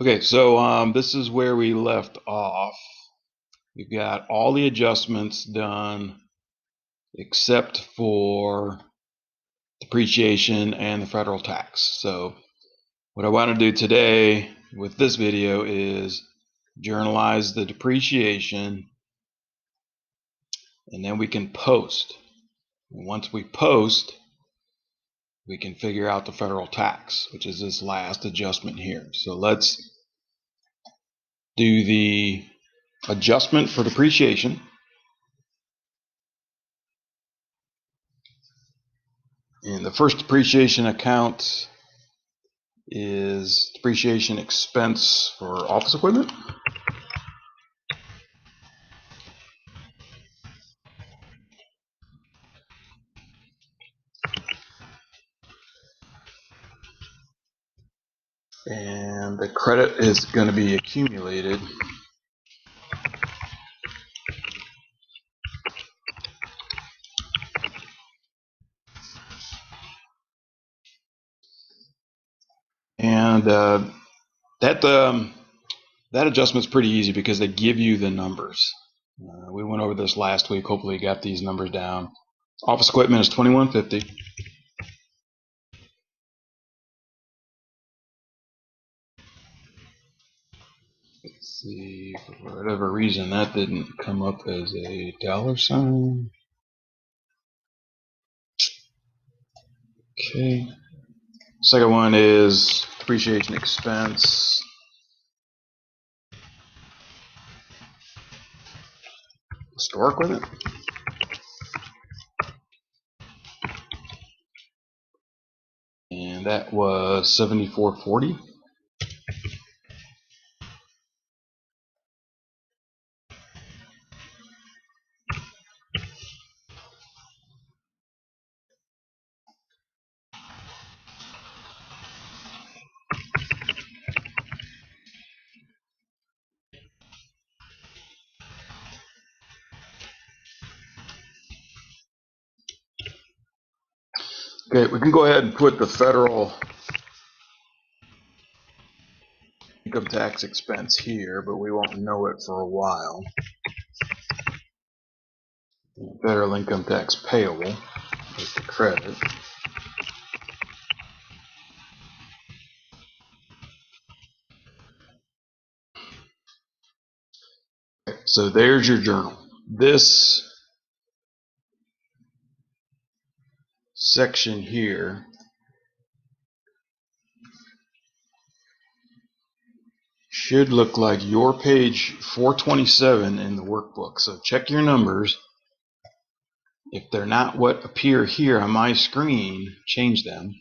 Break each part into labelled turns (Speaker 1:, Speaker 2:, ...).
Speaker 1: Okay, so this is where we left off. We've got all the adjustments done except for depreciation and the federal tax. So what I want to do today with this video is journalize the depreciation, and then we can post. And once we post, we can figure out the federal tax, which is this last adjustment here. So let's do the adjustment for depreciation. And the first depreciation account is depreciation expense for office equipment. And the credit is going to be accumulated. And that adjustment is pretty easy because they give you the numbers. We went over this last week. Hopefully you got these numbers down. Office equipment is $21.50. Let's see, for whatever reason that didn't come up as a dollar sign. Okay. Second one is depreciation expense. Store equipment. And that was $74.40. Okay, we can go ahead and put the federal income tax expense here, but we won't know it for a while. Federal income tax payable is the credit. Okay, so there's your journal. This section here should look like your page 427 in the workbook. So check your numbers. If they're not what appear here on my screen, change them.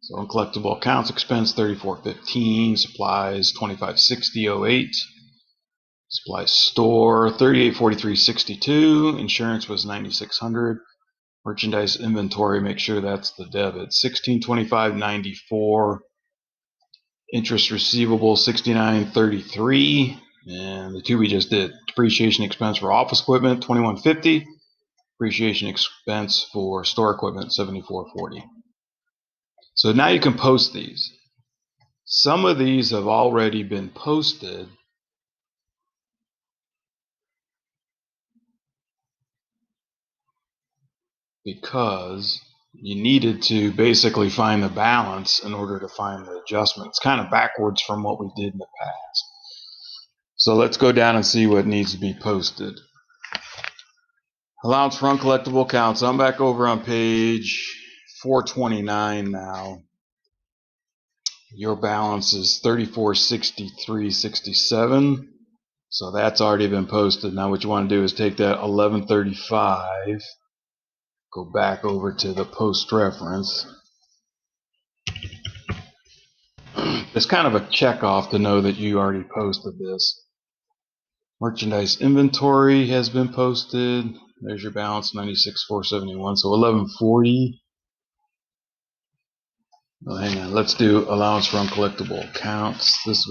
Speaker 1: So uncollectible accounts expense $34.15, supplies $25.60.08, supplies store $38.43.62, insurance was $9,600, merchandise inventory, make sure that's the debit, $1625.94, interest receivable $69.33, and the two we just did. Depreciation expense for office equipment $21.50, depreciation expense for store equipment $74.40. So now you can post these. Some of these have already been posted because you needed to basically find the balance in order to find the adjustment. It's kind of backwards from what we did in the past. So let's go down and see what needs to be posted. Allowance for uncollectible accounts. I'm back over on page 429 now. Your balance is $34.63.67. So that's already been posted. Now what you want to do is take that 1135, go back over to the post reference. It's kind of a check off to know that you already posted this. Merchandise inventory has been posted. There's your balance, 96,471. So 1140. Oh, hang on. Let's do allowance for uncollectible accounts. This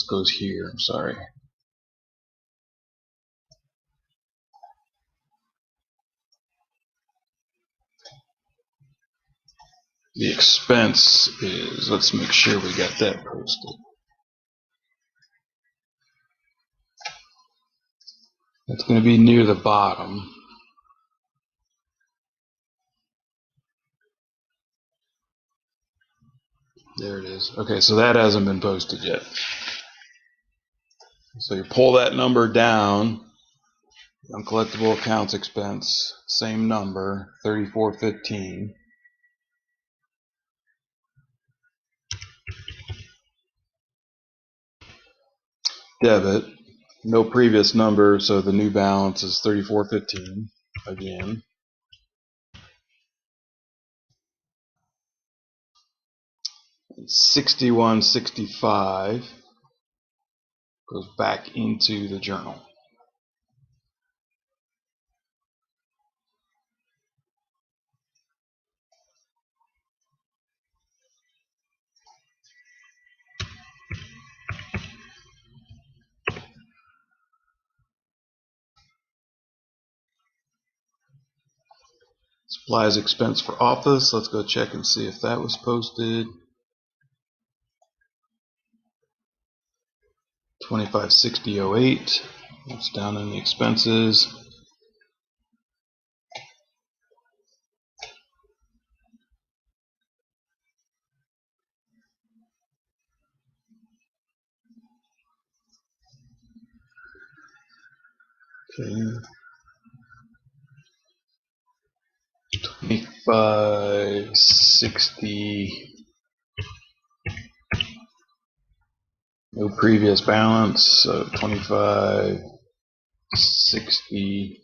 Speaker 1: goes here. I'm sorry. The expense is, let's make sure we got that posted. That's going to be near the bottom. There it is. Okay, so that hasn't been posted yet. So you pull that number down, uncollectible accounts expense, same number, 3415. Debit, no previous number, so the new balance is 3415 again. $61.65 goes back into the journal. Supplies expense for office. Let's go check and see if that was posted. $25.60.08. That's down in the expenses. Okay. 25.60. No previous balance, so 25.60.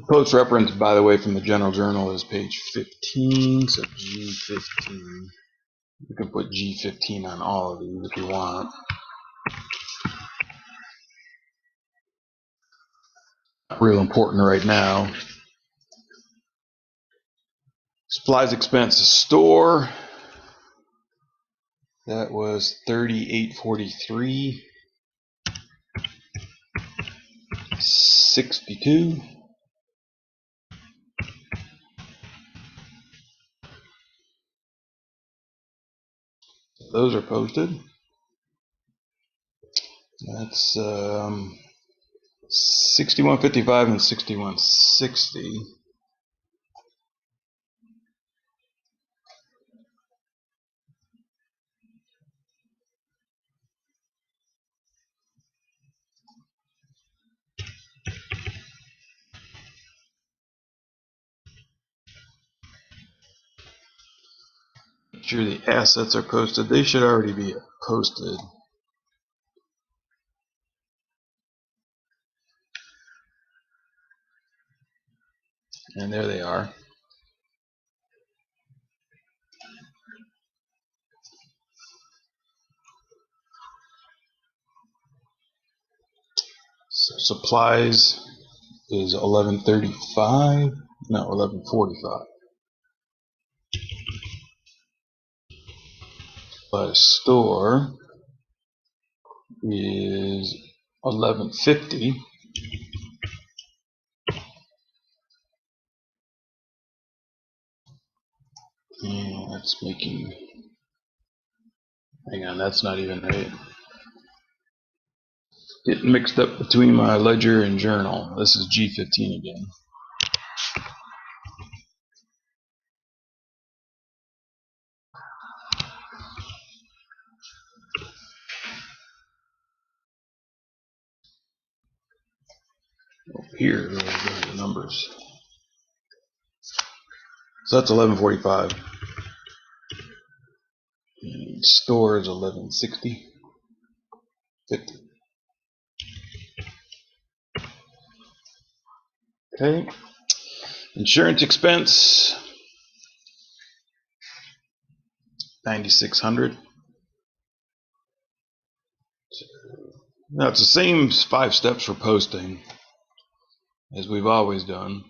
Speaker 1: Post reference, by the way, from the General Journal is page 15, so G15. You can put G15 on all of these if you want. Not real important right now. Supplies expense store. That was $38.43. 62. Those are posted. That's 61.55 and 61.60. Make sure the assets are posted. They should already be posted. And there they are. So supplies is 1135. No, 1145. By store is 1150. And that's making. Hang on, that's not even right. Getting mixed up between my ledger and journal. This is G15 again. Here, those are the numbers. So that's 1145. And store is 1160. 50. Okay. Insurance expense 9,600. Now it's the same 5 steps for posting as we've always done.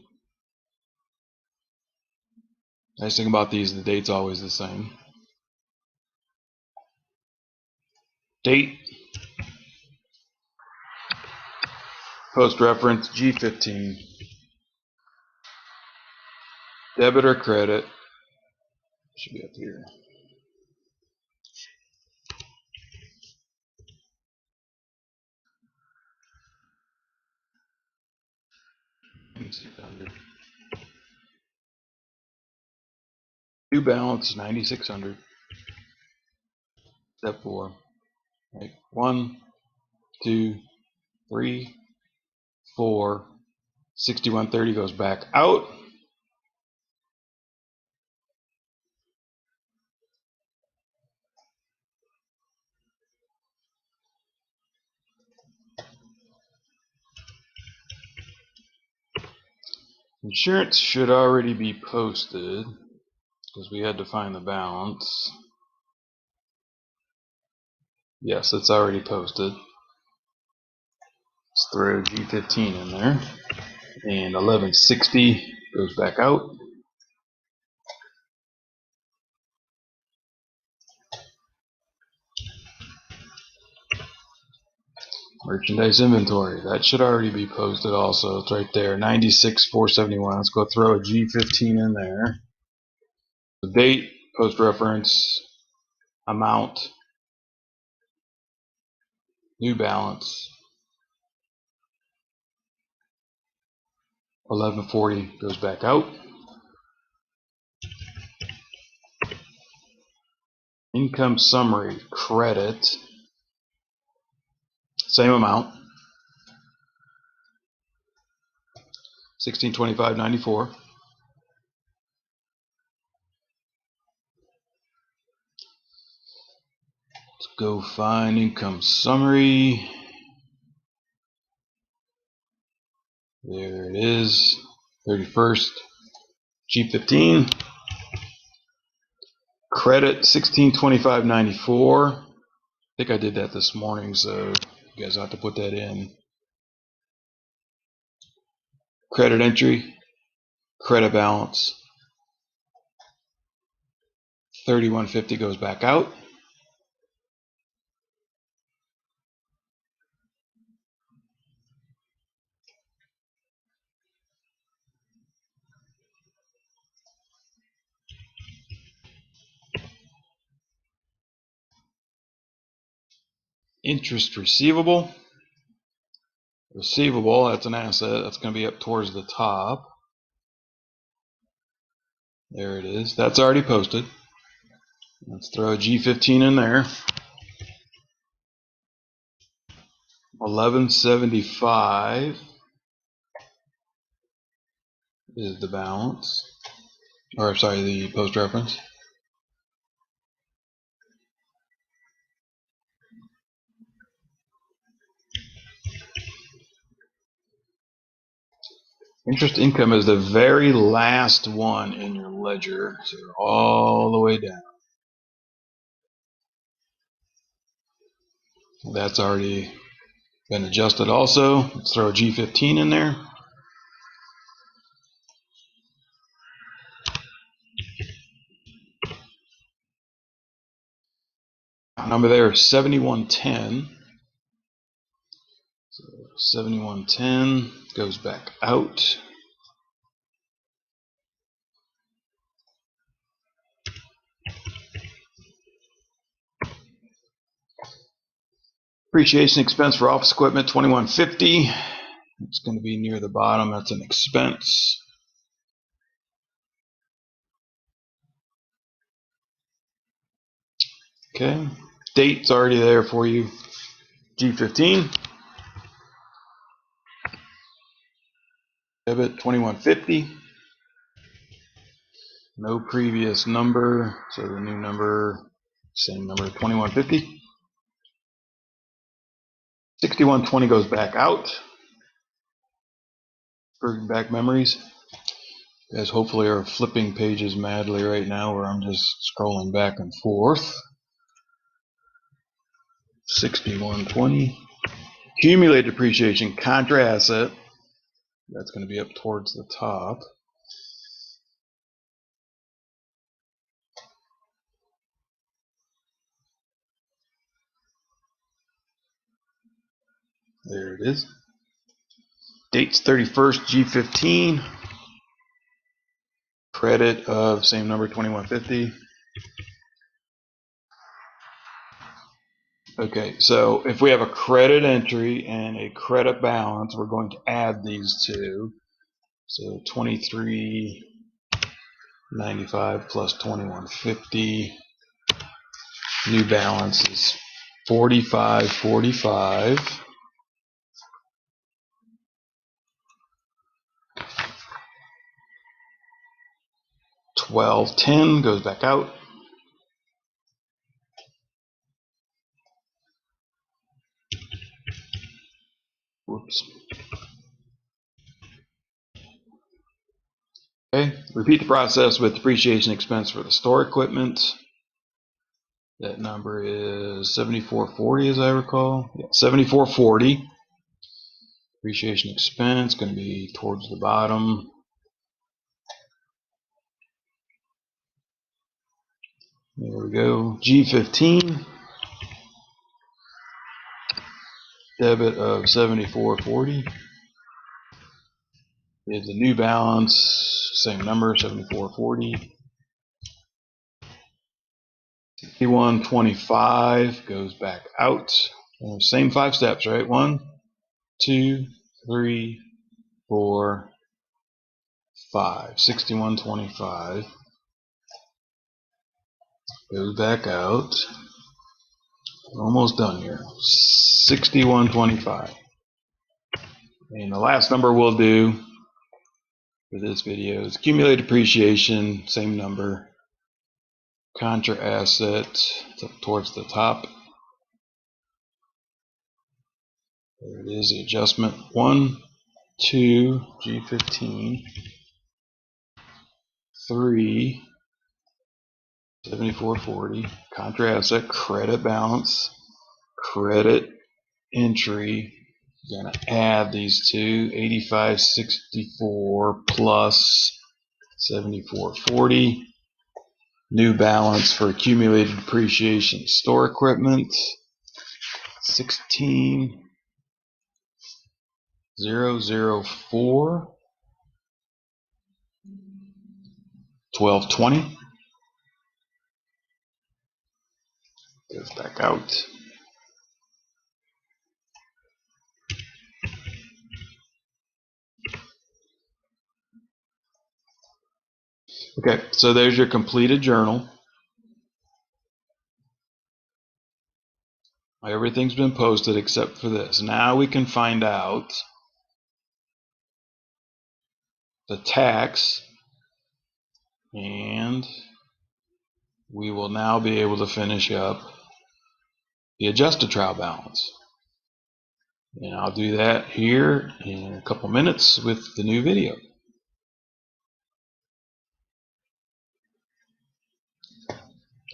Speaker 1: Nice thing about these, the date's always the same. Date, post reference G15. Debit or credit. Should be up here. New balance 9,600. Step 4. Right. 1, 2, 3, 4. 6130 goes back out. Insurance should already be posted because we had to find the balance. Yes, it's already posted. Let's throw G15 in there. And 1160 goes back out. Merchandise inventory. That should already be posted also. It's right there. 96,471. Let's go throw a G15 in there. The date, post reference, amount, new balance. 1140 goes back out. Income summary, credit. Same amount. 1625.94. Let's go find income summary. There it is. 31st. G15. Credit 1625.94. I think I did that this morning, so you guys have to put that in. Credit entry, credit balance, 3150 goes back out. Interest receivable. Receivable, that's an asset. That's going to be up towards the top. There it is. That's already posted. Let's throw a G15 in there. 1175 is the balance. Or, sorry, the post reference. Interest income is the very last one in your ledger, so all the way down. That's already been adjusted also. Let's throw a G15 in there. Number there is 7110. So 7110 goes back out. Depreciation expense for office equipment 2150. It's going to be near the bottom. That's an expense. Okay. Date's already there for you. G15. Debit 2150. No previous number, so the new number, same number, 2150. 6120 goes back out. Bring back memories. You guys hopefully are flipping pages madly right now, where I'm just scrolling back and forth. 6120. Accumulated depreciation, contra asset. That's going to be up towards the top. There it is. Date's 31st, G15. credit of same number, 2150. Okay, so if we have a credit entry and a credit balance, we're going to add these two. So 2395 plus 2150. New balance is 4545. 1210 goes back out. Whoops. Okay, repeat the process with depreciation expense for the store equipment. That number is 7440, as I recall. Yeah, 7440. Depreciation expense going to be towards the bottom. There we go. G15. Debit of 7440. Is the new balance, same number, 7440. 6125 goes back out. Same 5 steps, right? 1, 2, 3, 4, 5. 6125 goes back out. We're almost done here. 6125. And the last number we'll do for this video is accumulated depreciation, same number. Contra asset towards the top. There it is, the adjustment. 1, 2, G15, 3, 7440, contra asset, credit balance, credit entry. Gonna add these two, 8564 plus 7440. New balance for accumulated depreciation store equipment, 16004. 1220 goes back out. Okay, so there's your completed journal. Everything's been posted except for this. Now we can find out the tax, and we will now be able to finish up the adjusted trial balance. And I'll do that here in a couple minutes with the new video.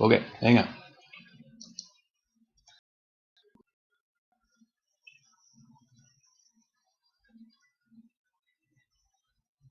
Speaker 1: Okay, hang on.